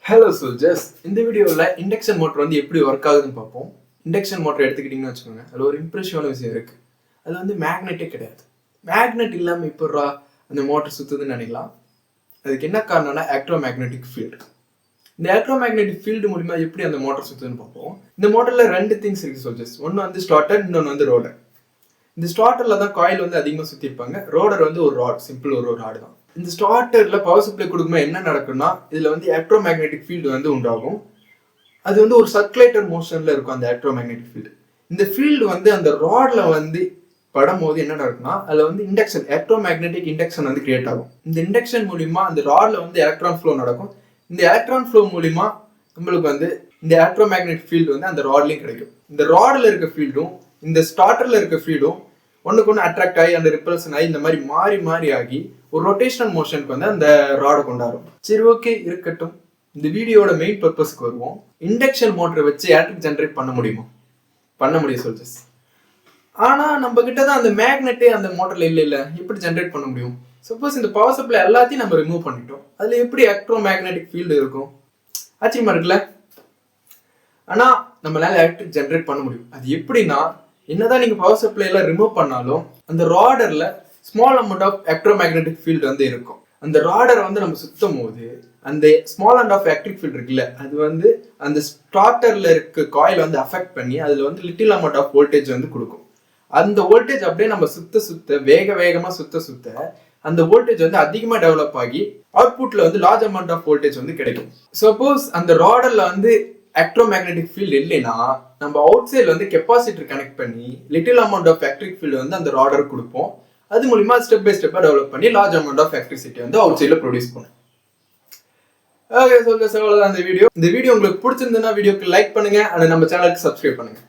Hello soldiers, இந்த வீடியோவில் induction motor வந்து எப்படி ஒர்க் ஆகுதுன்னு பார்ப்போம். இண்டக்ஷன் மோட்டர் எடுத்துக்கிட்டிங்கன்னு வச்சுக்கோங்க, அதில் ஒரு இம்ப்ரெஷனான விஷயம் இருக்குது. அதில் வந்து மேக்னெட்டே கிடையாது. மேக்னெட் இல்லாமல் இப்போரா அந்த மோட்டர் சுற்றுதுன்னு நினைக்கலாம். அதுக்கு என்ன காரணம்னா எலக்ட்ரோ மேக்னெட்டிக் ஃபீல்டு. இந்த எலக்ட்ரோ மேக்னெட்டிக் ஃபீல்டு மூலிமா எப்படி அந்த மோட்டர் சுற்றுதுன்னு பார்ப்போம். இந்த மோட்டரில் ரெண்டு திங்ஸ் இருக்குது சோல்ஜர்ஸ். ஒன்று வந்து ஸ்டார்டர், இன்னொன்று வந்து ரோடர். இந்த ஸ்டார்டரில் தான் காயில் வந்து அதிகமாக சுற்றிருப்பாங்க. ரோடர் வந்து ஒரு ராட், சிம்பிள் ஒரு ராடு தான். இந்த ஸ்டார்டர்ல பவர் சப்ளை கொடுக்கும்போது என்ன நடக்கும்னா, இதுல வந்து எலக்ட்ரோ மேக்னெட்டிக் ஃபீல்டு வந்து உண்டாகும். அது வந்து ஒரு சர்க்குலேட்டர் மோஷன்ல இருக்கும் அந்த எலக்ட்ரோ மேக்னெட்டிக் ஃபீல்டு. இந்த ஃபீல்டு வந்து அந்த ராட்ல வந்து படும் போது என்ன நடக்கும்னா, அதுல வந்து இண்டக்ஷன், எலக்ட்ரோ மேக்னெட்டிக் இண்டக்ஷன் வந்து கிரியேட் ஆகும். இந்த இண்டக்ஷன் மூலியமா அந்த ராட்ல வந்து எலக்ட்ரான் ஃப்ளோ நடக்கும். இந்த எலக்ட்ரான் ஃப்ளோ மூலியமா நம்மளுக்கு வந்து இந்த எலக்ட்ரோ மேக்னெட்டிக் ஃபீல்டு வந்து அந்த ராட்லயும் கிடைக்கும். இந்த ராட்ல இருக்க ஃபீல்டும் இந்த ஸ்டார்டர்ல இருக்க ஃபீல்டும் ஒன்றுக்கு ஒன்று அட்ராக்ட் ஆகி அந்த ரிப்பல்சன் ஆகி இந்த மாதிரி மாறி மாறி ஆகி ஒரு ரொட்டேஷனல் மோஷனுக்கு வந்து அந்த ராடை கொண்டாடும். சரி, ஓகே, இருக்கட்டும். இந்த வீடியோட மெயின் பர்பஸ்க்கு வருவோம். இண்டக்ஷன் மோட்டரை வச்சு எலக்ட்ரிக் ஜென்ரேட் பண்ண முடியுமா? பண்ண முடியும் சோல்ஜர்ஸ். ஆனா நம்ம கிட்ட தான் அந்த மேக்னெட்டே அந்த மோட்டர்ல இல்லை. எப்படி ஜென்ரேட் பண்ண முடியும்? சப்போஸ் இந்த பவர் சப்ளை எல்லாத்தையும் நம்ம ரிமூவ் பண்ணிட்டோம், அதுல எப்படி எலக்ட்ரோ மேக்னெட்டிக் ஃபீல்டு இருக்கும்? ஆச்சரியமா இருக்குல்ல? ஆனா நம்மளால எலக்ட்ரிக் ஜென்ரேட் பண்ண முடியும். அது எப்படின்னா, என்னதான் நீங்க பவர் சப்ளை எல்லாம் ரிமூவ் பண்ணாலும் அந்த ராடர்ல small amount of electromagnetic field வந்து இருக்கும். அந்த ராடரை வந்து நம்ம சுத்தும் போது அந்த small and of electric field இருக்குல்ல, அது வந்து அந்த ஸ்டார்டர்ல இருக்க காயில் வந்து அஃபெக்ட் பண்ணி அதுல வந்து லிட்டில் அமௌண்ட் ஆஃப் வோல்டேஜ் வந்து கொடுக்கும். அந்த வோல்டேஜ் அப்படியே நம்ம சுத்த வேகமா சுத்த அந்த வோல்டேஜ் வந்து அதிகமா டெவலப் ஆகி அவுட்புட்ல வந்து லார்ஜ் அமௌண்ட் ஆஃப் வோல்டேஜ் வந்து கிடைக்கும். சப்போஸ் அந்த ராடர்ல வந்து எலக்ட்ரோ மேக்னெட்டிக் ஃபீல்டு இல்லைன்னா நம்ம அவுட் சைட்ல வந்து கெப்பாசிட்டர் கனெக்ட் பண்ணி little amount of electric field வந்து அந்த ராடர் கொடுப்போம். அது மூலியமா ஸ்டெப் பை ஸ்டெப்பா டெவலப் பண்ணி லார்ஜ் அமௌண்ட் ஆஃப் எலக்ட்ரிசிட்டி வந்து அவுட் சைட்ல ப்ரொடியூஸ் பண்ணும். ஓகே, அவ்வளவுதான் இந்த வீடியோ. இந்த வீடியோ உங்களுக்கு பிடிச்சிருந்ததுன்னா வீடியோக்கு லைக் பண்ணுங்க, அண்ட் நம்ம சேனலுக்கு சப்ஸ்கிரைப் பண்ணுங்க.